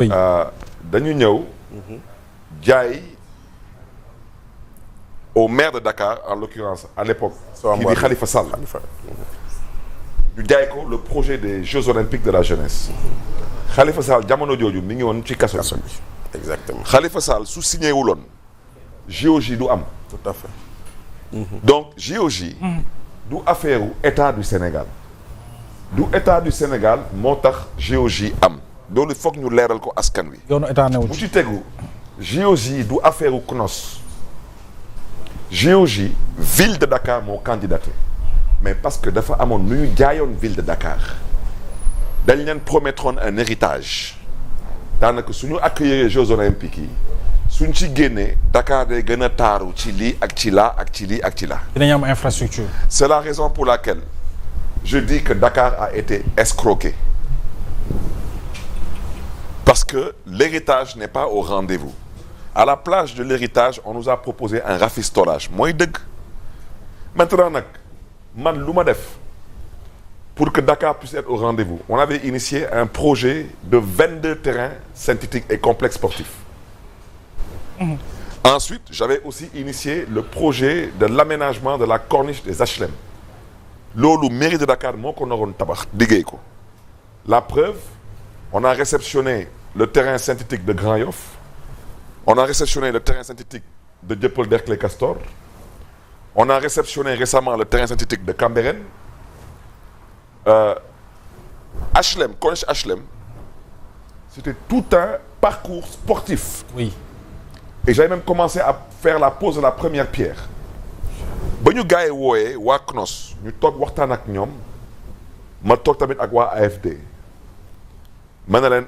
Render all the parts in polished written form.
oui. dañu ñëw jaay au maire de Dakar en l'occurrence à l'époque kii di Khalifa Sall ñu jaay ko le projet des Jeux Olympiques de la jeunesse Khalifa Sall jamono jooju mi ngi woon ci kaso bi exactement Khalifa Sall su signé wuloon JOJ du am tout à fait donc JOJ du affaire u état du Sénégal du état du Sénégal moo tax JOJ am loolu foog ñu leeral ko askan wi yoonu état newu bu ci. ci tegu JOJ du affaire u CNOS JOJ ville de Dakar moo candidaté mais parce que dafa amoon nu ñu jaayoon ville de Dakar dañ leen promettroon un héritage daanaka suñu accueillir Jeux olympiques yi suñ ci génnee Dakar day gën a taaru ci lii ak ci laa ak ci lii ak ci laa. dinañ am infrastructure. C'est la raison pour laquelle je dis que Dakar a été escroqué parce que l'héritage n'est pas au rendez-vous. À la place de l'héritage on nous a proposé un rafistolage mooy dëgg maintenant nag man lu ma def pour que Dakar puisse être au rendez-vous on avait initié un projet de 22 terrains synthétiques et complexes sportifs. Ensuite j'avais aussi initié le projet de l'aménagement de la corniche des HLM loolu mairie de Dakar moo ko naroon tabax liggéey ko la preuve on a réceptionné le terrain synthétique de Grand Yoff. On a réceptionné le terrain synthétique de Dieuppeul-Derklé Castor. On a réceptionné récemment le terrain synthétique de Cambérène. HLM, Corniche HLM, c'était tout un parcours sportif. oui. Et j'avais même commencé à faire la pose de la première pierre. ba ñu gars yi wooyee waa CNOS ñu toog waxtaan ak ñoom ma toog tamit ak waa AFD ma ne leen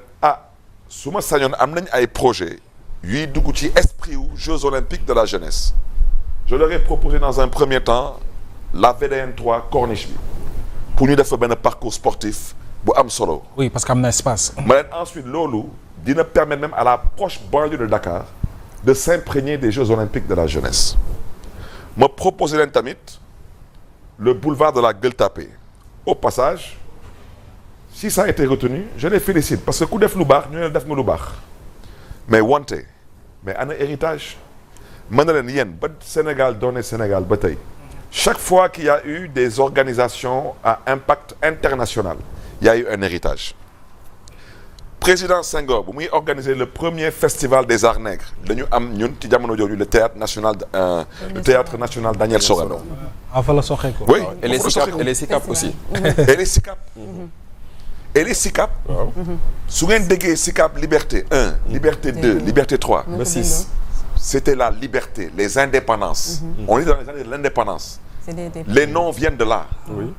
su ma sañoon am nañ ay projet yuy dugg ci esprit wu Jeux olympiques de la jeunesse je leur ai proposé dans un premier temps la VDN 3 corniche bi pour ñu def fa benn parcours sportif bu am solo. oui parce que am na espace. ma leen ensuite loolu dina permettre même à la proche banlieue de Dakar de s'imprégner des Jeux olympiques de la jeunesse ma proposé leen tamit le boulevard de la Gueule Tapée au passage si ça a été retenu je les félicite parce que ku def lu baax ñu ne def nga lu baax mais wante mais ana héritage mën na leen yéen ba Sénégal doone Sénégal ba tey chaque fois qu'il y a eu des organisations à impact international il y a eu un héritage président Senghor bu muy organiser le premier festival des arts nègres dañu am ñun ci jamono jooju le théâtre national Daniel Sorano. fa la soxee ko. oui et les SICAP aussi. et les SICAP. et les SICAP. su ngeen déggee SICAP Liberté 1 Liberté 2 Liberté 3 ba 6. c'était la liberté les indépendances. on est dans les années de l'indépendance. les noms viennent de là. oui.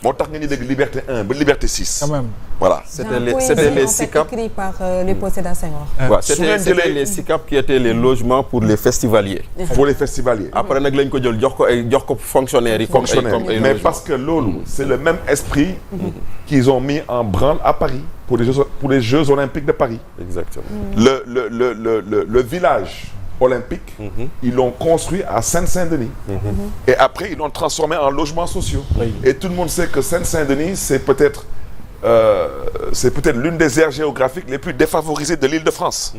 moo tax nga ñu dégg Liberté 1 ba Liberté 6. quand même. voilà. C'était les SICAP. écrit par Léopold Sédar Senghor. Ouais, c'était les SICAP qui étaient les logements pour les festivaliers. pour les festivaliers. après nag lañ ko jël jox ko fonctionnaires yi. fonctionnaires mais parce que loolu c'est le même esprit qu'ils ont mis en branle à Paris pour les Jeux olympiques de Paris. exactement. le village olympique. Ils l'ont construit à Seine-Saint-Denis. Et après ils l'ont transformé en logements sociaux. Et tout le monde sait que Seine-Saint-Denis c'est peut-être l'une des aires géographiques les plus défavorisées de l'Île-de-France.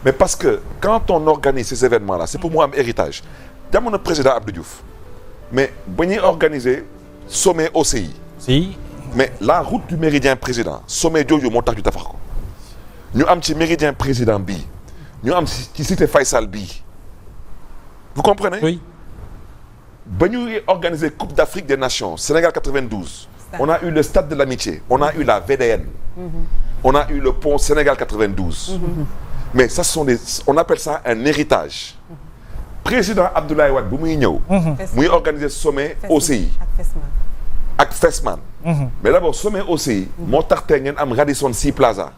Mais parce que quand on organise ces événements-là c'est pour moi am héritage jamono président Abdou Diouf mais ba ñuy organiser sommet OCI. si. mais la route du méridien président sommet jooju moo tax ñu tabax ko ñu am ci méridien président bii ñu am ci cité Faysal bii vous comprenez. oui. ba ñuy organiser Coupe d'Afrique des Nations Sénégal 92. on a eu le stade de l'amitié on a eu la VDN. on a eu le pont Sénégal 92. mais ça ce sont on appelle ça un héritage. président Abdoulaye Wade bu muy ñëw. muy organiser sommet OCI. ak FESMAN. mais d'abord sommet OCI. moo tax tey ngeen am Radisson Sea Plaza.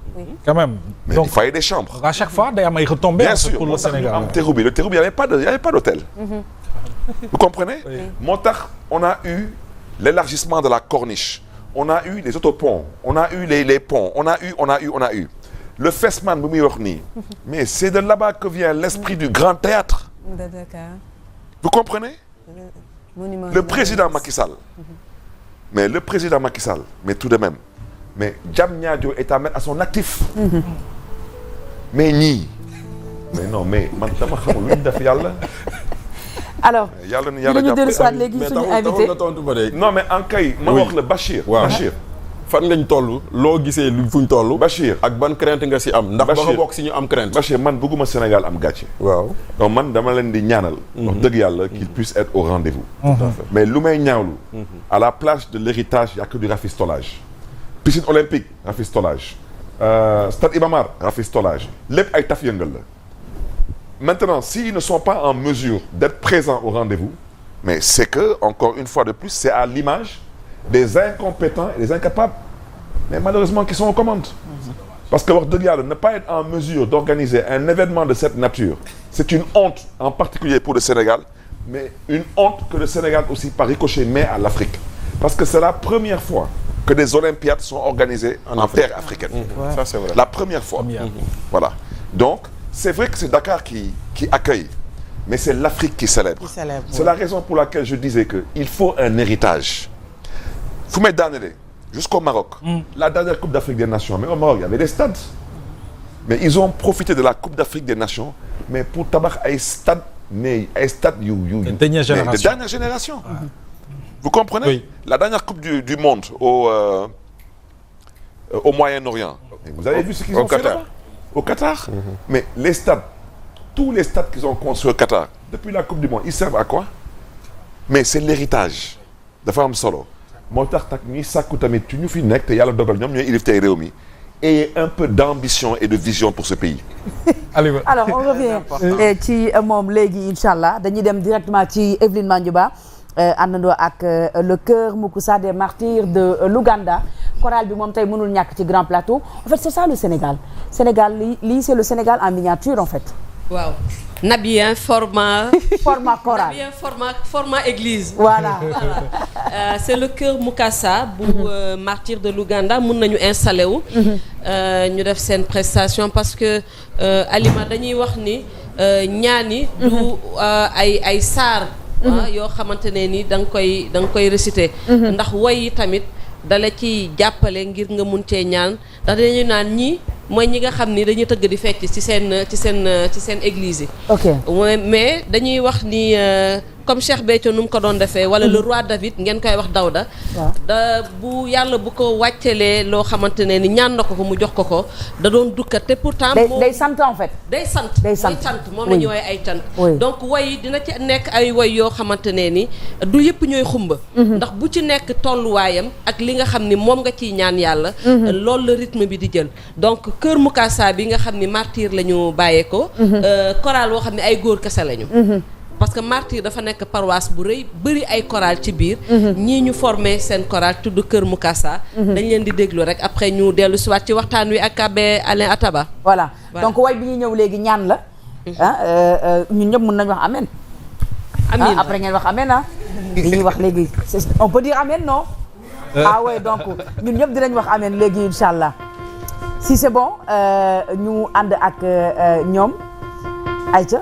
quand même. mais donc il fallait des chambres. à chaque fois day am ay retombées. bien sûr pour le moo tax ñu Sénégal. am Terrou-Bi le Terrou-Bi il y avait pas d'hôtel. vous comprenez. moo tax on a eu l'élargissement de la corniche. on a eu les autoponts. on a eu les ponts. on a eu. le FESMAN bu muy wax nii. mais c'est de là-bas que vient l'esprit du grand théâtre. de Dakar. vous comprenez. Monument le président Macky Sall. mais le président Macky Sall mais tout de même mais Diamniadio est à mettre à son actif. mais ñii. mais non mais man dama xamul lu ñu def yàlla. alors yàlla na yàlla dinañu dellu soit léegi mais suñu taxul invité nga tontu ba de. non mais en kay. ma wax la Bachir. waaw Bachir. fan ngañ toll loo gisee fuñ toll. Bachir ak ban crainte nga si am. ndax ba nga Bachir. bokk si ñu am crainte. Bachir man bëgguma Sénégal am gàcce. waaw. donc man dama leen di ñaanal. wax dëgg yàlla qu'il puisse être au rendez-vous. mais lu may ñaawlu. à la place de l'héritage y a que du rafistolage. piscine olympique rafistolage. stade Iba Mar rafistolage. lépp ay taf yëngal la. maintenant s'ils ne sont pas en mesure d'être présents au rendez-vous mais c'est que encore une fois de plus c'est à l'image des incompétents et des incapables mais malheureusement qui sont aux commandes parce que wax dëgg yàlla ne pas être en mesure d'organiser un événement de cette nature c'est une honte en particulier pour le Sénégal mais une honte que le Sénégal aussi par ricochet met à l'Afrique parce que c'est la première fois que des Olympiades sont organisées en terre africaine. Ça c'est vrai. La première fois. Voilà. Donc c'est vrai que c'est Dakar qui accueille, mais c'est l'Afrique qui célèbre. C'est la raison pour laquelle je disais que il faut un héritage. Fu may daanele jusqu'au Maroc. La dernière Coupe d'Afrique des Nations, mais au Maroc il y avait des stades. Mais ils ont profité de la Coupe d'Afrique des Nations, mais pour tabax ay stades de dernière génération. Vous comprenez? Oui. La dernière Coupe du monde au Moyen-Orient. Vous avez vu ce qu'ils ont fait là-bas? Au Qatar. Mais les stades, tous les stades qu'ils ont construits au Qatar, depuis la Coupe du Monde, ils servent à quoi? Mais c'est l'héritage dafa am solo. moo tax nag ñuy sàkku tamit ci ñu fi nekk te yàlla dogal ñoom ñooy ilif tey réew mi et un peu d'ambition et de vision pour ce pays. Aliou. alors on revient ci moom léegi incha allah dañuy dem directement ci Evelyne Mandiouba àndandoo ak le Cœur Moukoussa des Martyrs de l'Ouganda chorale bi moom tey mënul ñàkk ci Grand Plateau en fait c'est ça le Sénégal lii c'est le Sénégal en miniature en fait. waaw Nabien format chorale Nabien format église. voilà c'est le Cœur Moukoussa bu Martyrs de l'Ouganda mun nañu installé wu. ñu def seen prestation parce que Alima dañuy wax ni ñaani du ay saar. yoo xamante ne ni da nga koy réciter. ndax woy yi tamit dala ci jàppale ngir nga mun cee ñaan ndax dañuy naan ñii mooy ñi nga xam ni dañuy tëgg di fecc ci seen église yi. ok mais dañuy wax ni comme Cheikh Béthio nu mu ko doon defee wala le roi David ngeen koy wax Dawda. da bu yàlla bu ko wàccelee loo xamante ne ni ñaan na ko mu jox ko da doon dukkat te pourtant. day sant en fait. day sant moom la ñuy woowee ay cant. donc woy dina ci nekk ay woy yoo xamante ne ni du yëpp ñooy xumba. ndax bu ci nekk tolluwaayam ak li nga xam ni moom nga ciy ñaan yàlla. loolu la rythme bi di jël donc Cœur Moukoussa bi nga xam ni martyr la ñu bàyyee ko. chorale boo xam ne ay góor kese lañu. parce que martyr dafa nekk paroisse bu rëy bëri ay chorale ci biir. ñii ñu formé seen chorale tudd Cœur Moukoussa. dañ leen di déglu rek après ñu dellu si waat ci waxtaan wi ak Abbé Alain Ataba. voilà donc way bi ñuy ñëw léegi ñaan la. ñun ñëpp mën nañu wax amen. amiin après ngeen wax amen li ñuy wax léegi on peut dire amen non. ouais donc ñun ñëpp dinañ wax amen léegi incha allah si c'est bon ñu ànd ak ñoom ayca.